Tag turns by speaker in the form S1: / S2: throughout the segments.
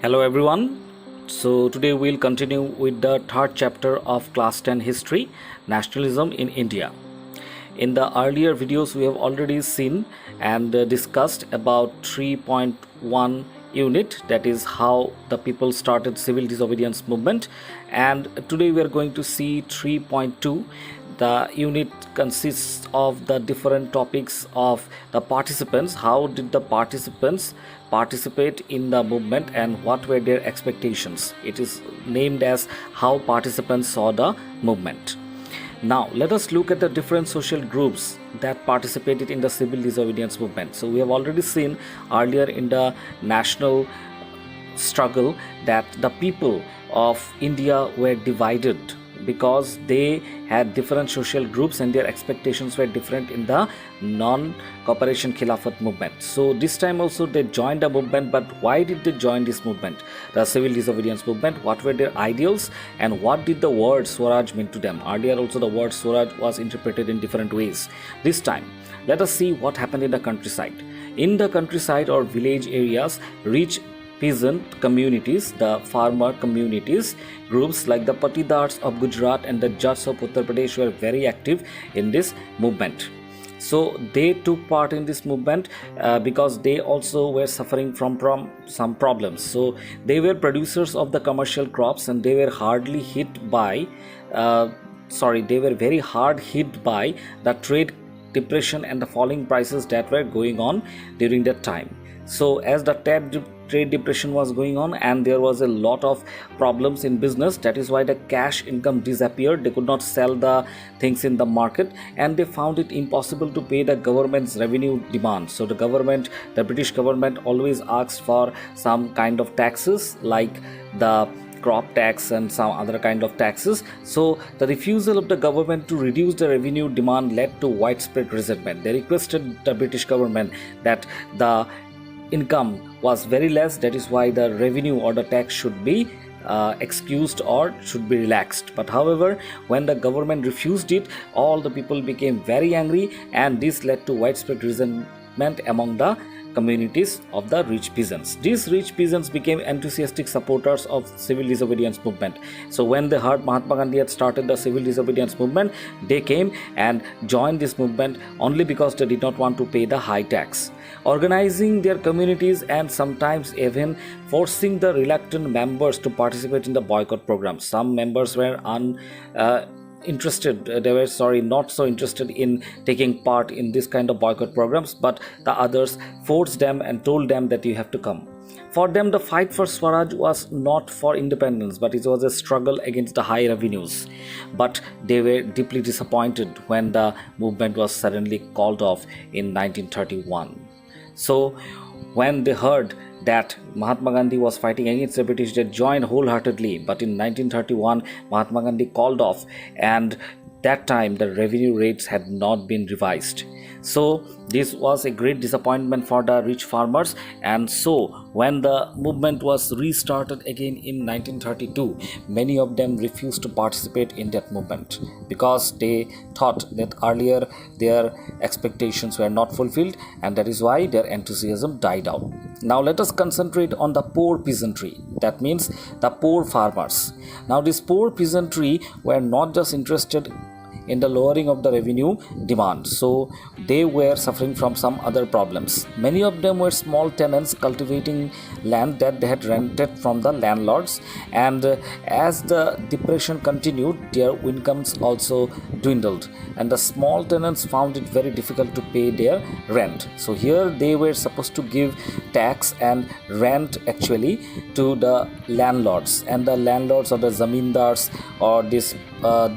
S1: Hello everyone. So today we'll continue with the third chapter of class 10 history, nationalism in India. In the earlier videos we have already seen and discussed about 3.1 unit, that is how the people started civil disobedience movement, and today we are going to see 3.2. The unit consists of the different topics of the participants. How did the participants participate in the movement and what were their expectations? It is named as how participants saw the movement. Now let us look at the different social groups that participated in the civil disobedience movement. So we have already seen earlier in the national struggle that the people of India were divided because they had different social groups and their expectations were different in the non-cooperation Khilafat movement. So this time also they joined the movement, but why did they join this movement, the civil disobedience movement? What were their ideals and what did the word Swaraj mean to them? Earlier also the word Swaraj was interpreted in different ways. This time let us see what happened in the countryside. In the countryside or village areas, rich peasant communities, the farmer communities, groups like the Patidars of Gujarat and the Jats of Uttar Pradesh were very active in this movement. So they took part in this movement because they also were suffering from some problems. So they were producers of the commercial crops and they were hardly hit by they were very hard hit by the trade depression and the falling prices that were going on during that time. So as the trade depression was going on and there was a lot of problems in business, that is why the cash income disappeared. They could not sell the things in the market and they found it impossible to pay the government's revenue demand. So the British government always asked for some kind of taxes like the crop tax and some other kind of taxes. So the refusal of the government to reduce the revenue demand led to widespread resentment. They requested the British government that the income was very less, that is why the revenue or the tax should be excused or should be relaxed. But however, when the government refused it, all the people became very angry and this led to widespread resentment among the communities of the rich peasants. These rich peasants became enthusiastic supporters of civil disobedience movement. So when they heard Mahatma Gandhi had started the civil disobedience movement, they came and joined this movement only because they did not want to pay the high tax, organizing their communities and sometimes even forcing the reluctant members to participate in the boycott program. Some members were not so interested in taking part in this kind of boycott programs, but the others forced them and told them that you have to come. For them, the fight for Swaraj was not for independence, but it was a struggle against the high revenues. But they were deeply disappointed when the movement was suddenly called off in 1931. So when they heard that Mahatma Gandhi was fighting against the British, they joined wholeheartedly. But in 1931, Mahatma Gandhi called off, and that time the revenue rates had not been revised. So this was a great disappointment for the rich farmers, and so when the movement was restarted again in 1932, many of them refused to participate in that movement because they thought that earlier their expectations were not fulfilled, and that is why their enthusiasm died out. Now let us concentrate on the poor peasantry, that means the poor farmers. Now this poor peasantry were not just interested in the lowering of the revenue demand, so they were suffering from some other problems. Many of them were small tenants cultivating land that they had rented from the landlords, and as the depression continued, their incomes also dwindled and the small tenants found it very difficult to pay their rent. So here they were supposed to give tax and rent actually to the landlords, and the landlords or the zamindars or these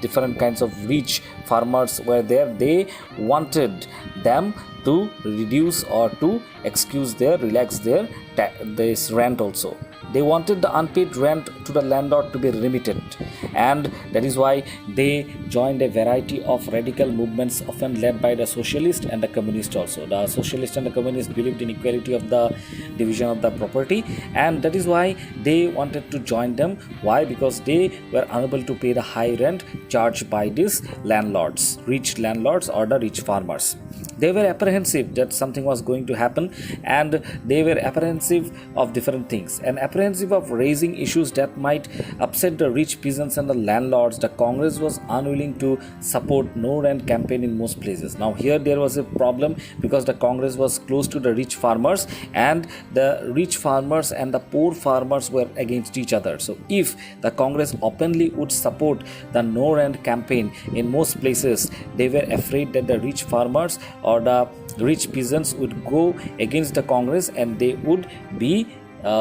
S1: different kinds of rich farmers were there. They wanted them to reduce or to relax their this rent also. They wanted the unpaid rent to the landlord to be remitted, and that is why they joined a variety of radical movements often led by the socialist and the communist also. The socialist and the communist believed in equality of the division of the property, and that is why they wanted to join them. Why? Because they were unable to pay the high rent charged by these landlords, rich landlords or the rich farmers. They were apprehensive that something was going to happen, and they were apprehensive of different things and apprehensive of raising issues that might upset the rich peasants and the landlords. The Congress was unwilling to support no rent campaign in most places. Now here there was a problem because the Congress was close to the rich farmers, and the rich farmers and the poor farmers were against each other. So if the Congress openly would support the no rent campaign in most places, they were afraid that the rich farmers or the rich peasants would go against the Congress and they would be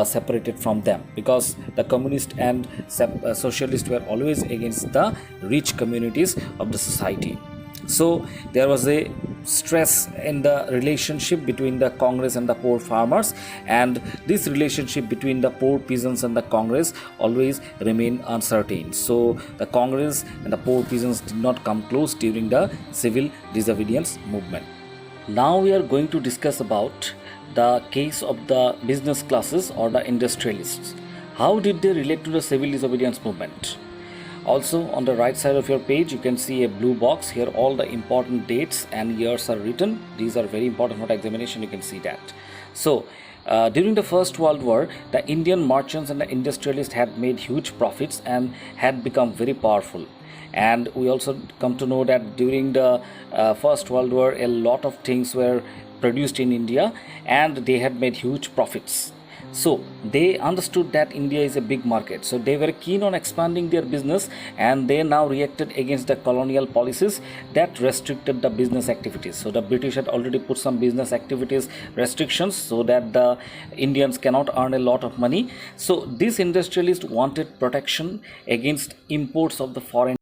S1: separated from them, because the communist and socialist were always against the rich communities of the society. So there was a stress in the relationship between the Congress and the poor farmers, and this relationship between the poor peasants and the Congress always remained uncertain. So the Congress and the poor peasants did not come close during the civil disobedience movement. Now we are going to discuss about the case of the business classes or the industrialists. How did they relate to the civil disobedience movement? Also, on the right side of your page, you can see a blue box. Here all the important dates and years are written. These are very important for the examination. You can see that. So during the First World War, the Indian merchants and the industrialists had made huge profits and had become very powerful. And we also come to know that during the First World War, a lot of things were produced in India and they had made huge profits. So they understood that India is a big market. So they were keen on expanding their business, and they now reacted against the colonial policies that restricted the business activities. So the British had already put some business activities restrictions so that the Indians cannot earn a lot of money. So these industrialists wanted protection against imports of the foreign.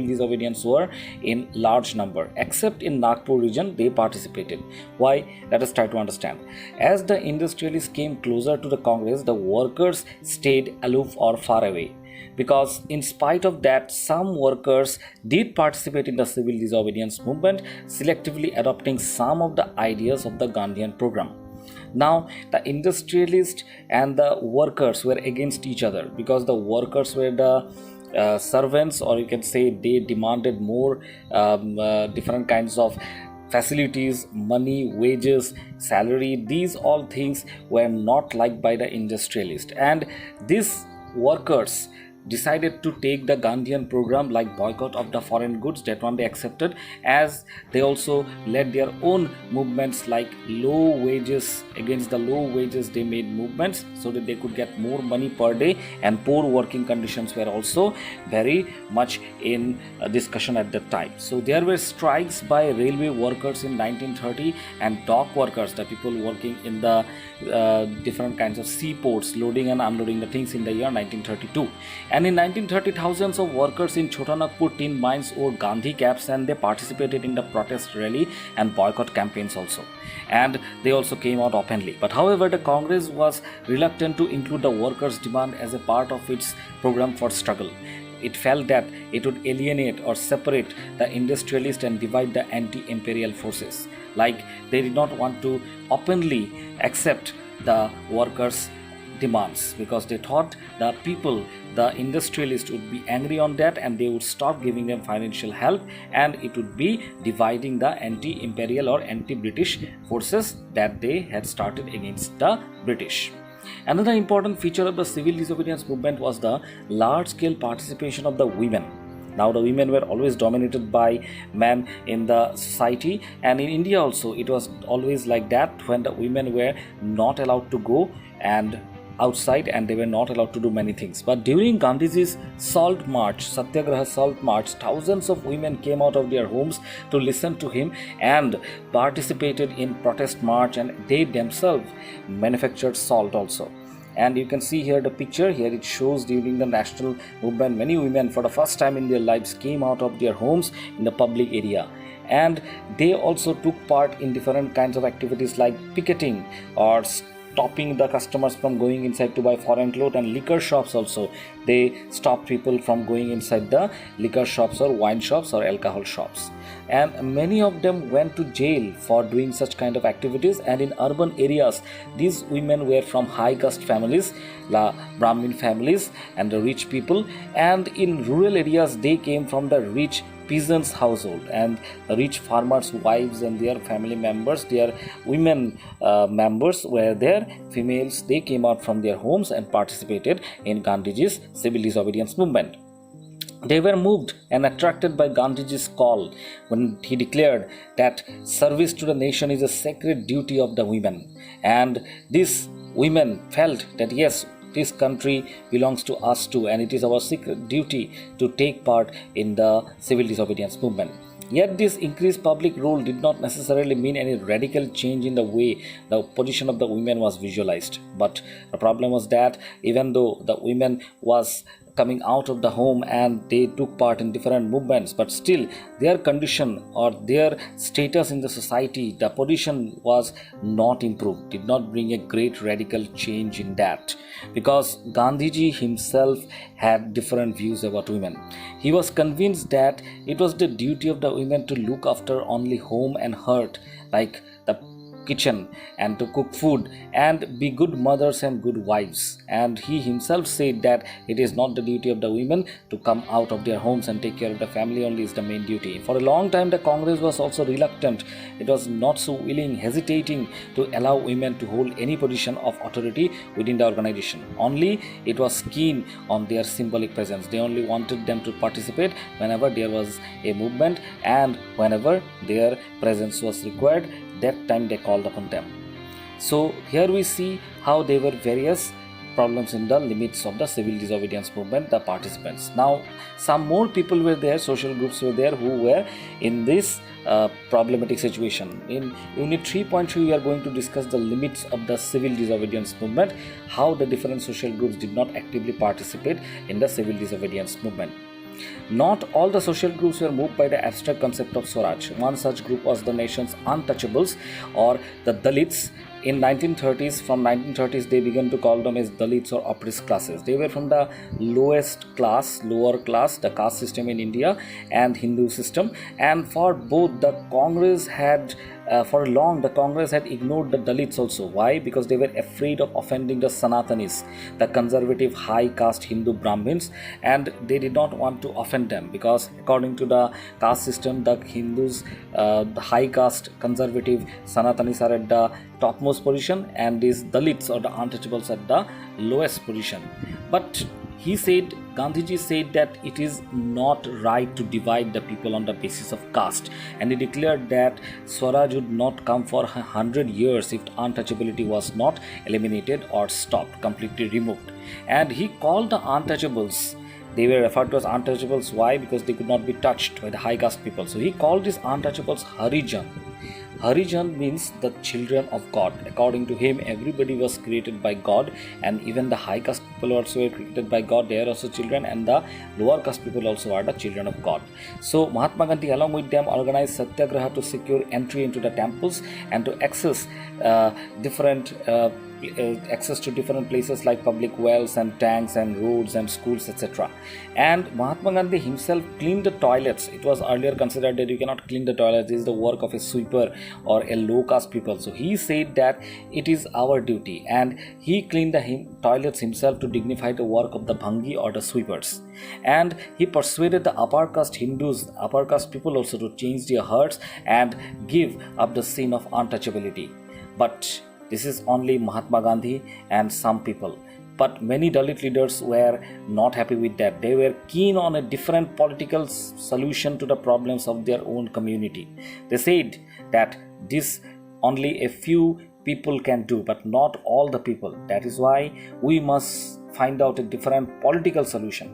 S1: disobedience were in large number. Except in Nagpur region, they participated. Why? Let us try to understand. As the industrialists came closer to the Congress, the workers stayed aloof or far away. Because in spite of that, some workers did participate in the civil disobedience movement, selectively adopting some of the ideas of the Gandhian program. Now, the industrialists and the workers were against each other, because the workers were the servants, or you can say they demanded more different kinds of facilities, money, wages, salary. These all things were not liked by the industrialist, and these workers decided to take the Gandhian program like boycott of the foreign goods. That one they accepted, as they also led their own movements like low wages. Against the low wages, they made movements so that they could get more money per day, and poor working conditions were also very much in discussion at that time. So there were strikes by railway workers in 1930, and dock workers, the people working in the different kinds of seaports, loading and unloading the things, in the year 1932. And in 1930, thousands of workers in Chota Nagpur tin mines wore Gandhi caps, and they participated in the protest rally and boycott campaigns also. And they also came out openly. But however, the Congress was reluctant to include the workers' demand as a part of its program for struggle. It felt that it would alienate or separate the industrialists and divide the anti-imperial forces. Like, they did not want to openly accept the workers' demands, because they thought the people, the industrialists, would be angry on that, and they would stop giving them financial help, and it would be dividing the anti-imperial or anti-British forces that they had started against the British. Another important feature of the civil disobedience movement was the large-scale participation of the women. Now, the women were always dominated by men in the society, and in India also it was always like that, when the women were not allowed to go and outside, and they were not allowed to do many things. But during Gandhiji's salt march, Satyagraha salt march, thousands of women came out of their homes to listen to him and participated in protest march, and they themselves manufactured salt also. And you can see here the picture. Here it shows during the national movement, many women for the first time in their lives came out of their homes in the public area, and they also took part in different kinds of activities like picketing or stopping the customers from going inside to buy foreign clothes, and liquor shops also. They stopped people from going inside the liquor shops or wine shops or alcohol shops. And many of them went to jail for doing such kind of activities. And in urban areas, these women were from high caste families, the Brahmin families and the rich people. And in rural areas, they came from the rich peasants' household, and the rich farmers' wives and their family members, their women members were there, females. They came out from their homes and participated in Gandhiji's civil disobedience movement. They were moved and attracted by Gandhiji's call when he declared that service to the nation is a sacred duty of the women. And these women felt that yes, this country belongs to us too, and it is our sacred duty to take part in the civil disobedience movement. Yet this increased public role did not necessarily mean any radical change in the way the position of the women was visualized. But the problem was that even though the women was coming out of the home and they took part in different movements, but still their condition or their status in the society, the position was not improved, did not bring a great radical change in that, because Gandhiji himself had different views about women. He was convinced that it was the duty of the women to look after only home and hearth, like the kitchen, and to cook food and be good mothers and good wives. And he himself said that it is not the duty of the women to come out of their homes and take care of the family, only is the main duty. For a long time, the Congress was also reluctant. It was not so willing, hesitating to allow women to hold any position of authority within the organization. Only it was keen on their symbolic presence. They only wanted them to participate whenever there was a movement and whenever their presence was required. That time they called upon them. So here we see how there were various problems in the limits of the civil disobedience movement, the participants. Now, some more people were there, social groups were there who were in this problematic situation. In Unit 3.3, we are going to discuss the limits of the civil disobedience movement, how the different social groups did not actively participate in the civil disobedience movement. Not all the social groups were moved by the abstract concept of Swaraj. One such group was the nation's untouchables, or the Dalits. In 1930s, from 1930s, they began to call them as Dalits or oppressed classes. They were from the lowest class, lower class, the caste system in India and Hindu system. And for both, the Congress had for long, the Congress had ignored the Dalits also. Why? Because they were afraid of offending the Sanatanis, the conservative high caste Hindu Brahmins, and they did not want to offend them, because according to the caste system, the Hindus, the high caste conservative Sanatanis are at the topmost position, and these Dalits or the untouchables at the lowest position. But Gandhiji said that it is not right to divide the people on the basis of caste, and he declared that Swaraj would not come for 100 years if untouchability was not eliminated or stopped, completely removed. And he called the untouchables, they were referred to as untouchables. Why? Because they could not be touched by the high caste people. So he called these untouchables Harijan. Harijan means the children of God. According to him, everybody was created by God, and even the high caste people also were created by God. They are also children, and the lower caste people also are the children of God. So Mahatma Gandhi, along with them, organized satyagraha to secure entry into the temples and to access access to different places like public wells and tanks and roads and schools, etc. And Mahatma Gandhi himself cleaned the toilets. It was earlier considered that you cannot clean the toilets, this is the work of a sweeper or a low caste people. So he said that it is our duty, and he cleaned the toilets himself to dignify the work of the bhangi or the sweepers. And he persuaded the upper caste Hindus, upper caste people also, to change their hearts and give up the sin of untouchability. But this is only Mahatma Gandhi and some people. But many Dalit leaders were not happy with that. They were keen on a different political solution to the problems of their own community. They said that this only a few people can do, but not all the people. That is why we must find out a different political solution.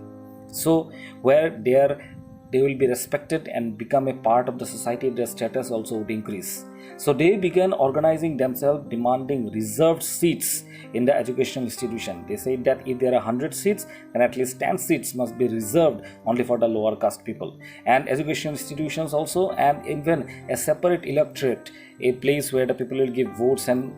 S1: So where they will be respected and become a part of the society, their status also would increase. So they began organizing themselves, demanding reserved seats in the educational institution. They said that if there are 100 seats, then at least 10 seats must be reserved only for the lower caste people. And educational institutions also, and even a separate electorate, a place where the people will give votes and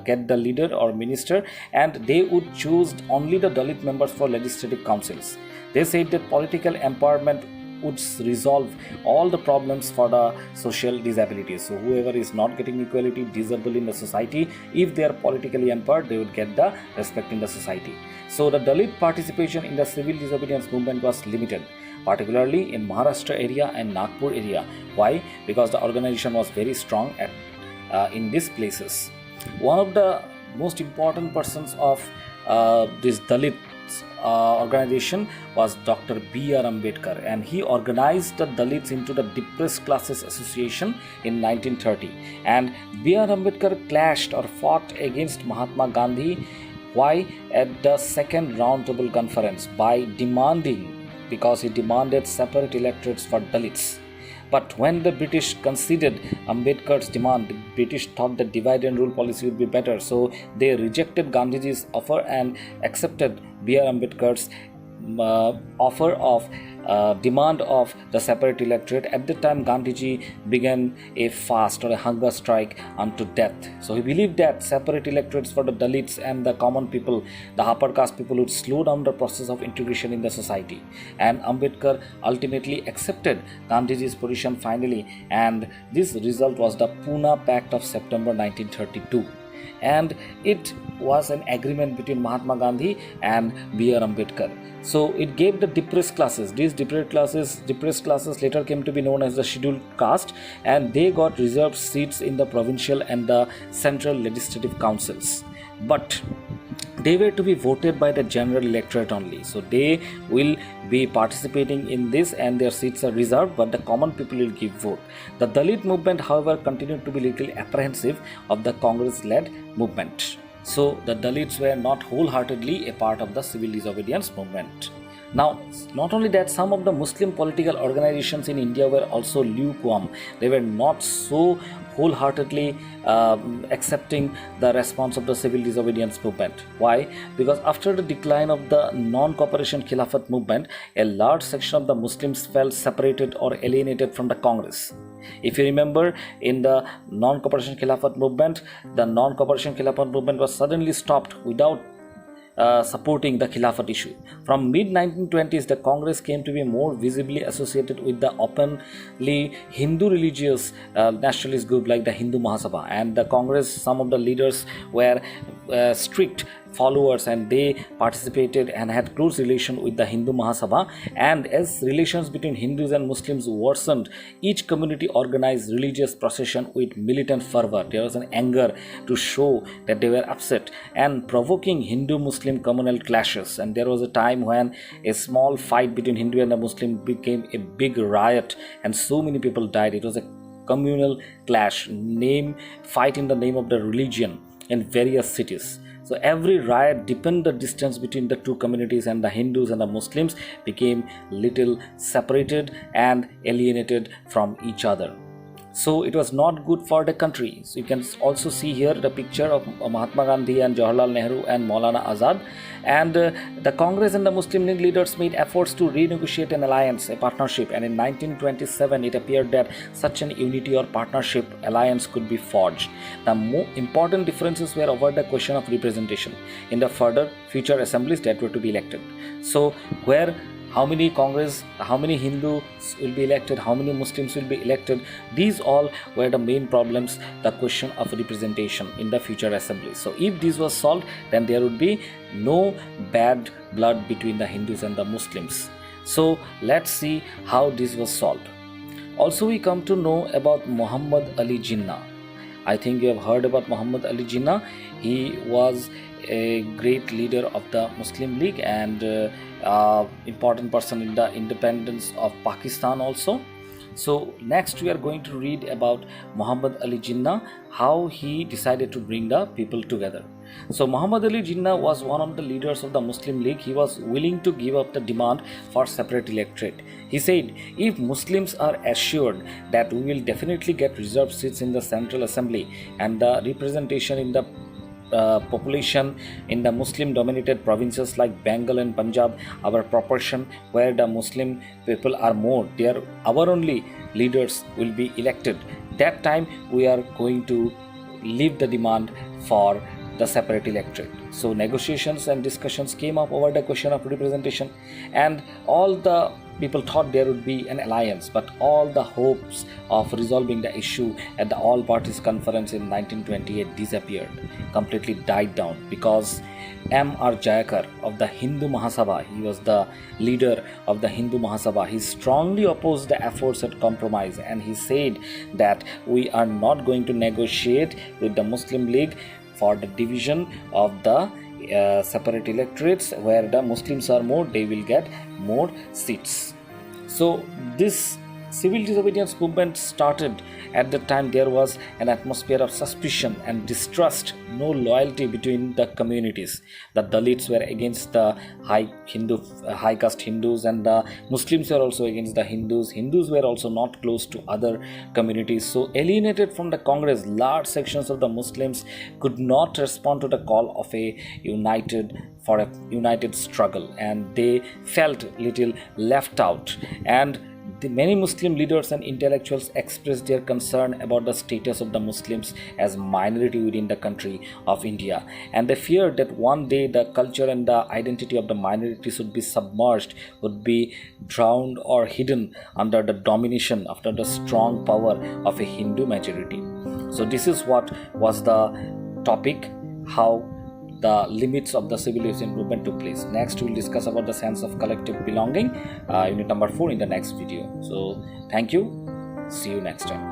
S1: get the leader or minister, and they would choose only the Dalit members for legislative councils. They said that political empowerment would resolve all the problems for the social disabilities. So whoever is not getting equality, disabled in the society, if they are politically empowered, they would get the respect in the society. So the Dalit participation in the civil disobedience movement was limited, particularly in Maharashtra area and Nagpur area. Why? Because the organization was very strong in these places. One of the most important persons of this Dalit organization was Dr. B.R. Ambedkar, and he organized the Dalits into the Depressed Classes Association in 1930. And B.R. Ambedkar clashed or fought against Mahatma Gandhi. Why? At the second roundtable conference, by demanding, because he demanded separate electorates for Dalits. But when the British considered Ambedkar's demand, the British thought that divide and rule policy would be better. So they rejected Gandhiji's offer and accepted B.R. Ambedkar's offer of demand of the separate electorate. At the time, Gandhiji began a fast or a hunger strike unto death. So he believed that separate electorates for the Dalits and the common people, the upper caste people, would slow down the process of integration in the society. And Ambedkar ultimately accepted Gandhiji's position finally, and this result was the Pune Pact of September 1932. And it was an agreement between Mahatma Gandhi and B.R. Ambedkar. So it gave the depressed classes. These depressed classes later came to be known as the scheduled caste, and they got reserved seats in the provincial and the central legislative councils. But they were to be voted by the general electorate only. So they will be participating in this, and their seats are reserved, but the common people will give vote. The Dalit movement, however, continued to be little apprehensive of the Congress-led movement. So the Dalits were not wholeheartedly a part of the civil disobedience movement. Now, not only that, some of the Muslim political organizations in India were also lukewarm. They were not so wholeheartedly accepting the response of the civil disobedience movement. Why? Because after the decline of the non-cooperation Khilafat movement, a large section of the Muslims felt separated or alienated from the Congress. If you remember, in the non-cooperation Khilafat movement, the non-cooperation Khilafat movement was suddenly stopped without supporting the Khilafat issue. From mid-1920s, the Congress came to be more visibly associated with the openly Hindu religious nationalist group like the Hindu Mahasabha. And the Congress, some of the leaders were strict followers, and they participated and had close relation with the Hindu Mahasabha. And as relations between Hindus and Muslims worsened, each community organized religious procession with militant fervor. There was an anger to show that they were upset and provoking Hindu-Muslim communal clashes. And there was a time when a small fight between Hindu and the Muslim became a big riot, and so many people died. It was a communal clash, fight in the name of the religion in various cities. So every riot deepened the distance between the two communities, and the Hindus and the Muslims became little separated and alienated from each other. So it was not good for the country. So you can also see here the picture of Mahatma Gandhi and Jawaharlal Nehru and Maulana Azad. And the Congress and the Muslim League leaders made efforts to renegotiate an alliance, a partnership. And in 1927, it appeared that such an unity or partnership alliance could be forged. The more important differences were over the question of representation in the further future assemblies that were to be elected. So where how many Hindus will be elected, how many Muslims will be elected, these all were the main problems, the question of representation in the future assembly. So if this was solved, then there would be no bad blood between the Hindus and the Muslims. So let's see how this was solved. Also, we come to know about Muhammad Ali Jinnah. I think you have heard about Muhammad Ali Jinnah. He was a great leader of the Muslim League and important person in the independence of Pakistan also. So next we are going to read about Muhammad Ali Jinnah, how he decided to bring the people together. So Muhammad Ali Jinnah was one of the leaders of the Muslim League. He was willing to give up the demand for separate electorate. He said, if Muslims are assured that we will definitely get reserved seats in the Central Assembly and the representation in the population in the Muslim dominated provinces like Bengal and Punjab, our proportion where the Muslim people are more, our only leaders will be elected. That time we are going to leave the demand for the separate electorate. So negotiations and discussions came up over the question of representation, and all the people thought there would be an alliance, but all the hopes of resolving the issue at the all parties conference in 1928 disappeared, completely died down, because M.R. Jayakar of the Hindu Mahasabha, he was the leader of the Hindu Mahasabha, he strongly opposed the efforts at compromise, and he said that we are not going to negotiate with the Muslim League for the division of the separate electorates. Where the Muslims are more, they will get more seats. So this civil disobedience movement started. At the time there was an atmosphere of suspicion and distrust, no loyalty between the communities. The Dalits were against the high caste Hindus, and the Muslims were also against the Hindus. Hindus were also not close to other communities. So alienated from the Congress, large sections of the Muslims could not respond to the call of a united struggle, and they felt little left out. And many Muslim leaders and intellectuals expressed their concern about the status of the Muslims as minority within the country of India, and they feared that one day the culture and the identity of the minorities would be submerged, would be drowned or hidden under the domination, after the strong power of a Hindu majority. So this is what was the topic, how the limits of the civil disobedience movement took place. Next, we will discuss about the sense of collective belonging, unit number 4 in the next video. So, thank you. See you next time.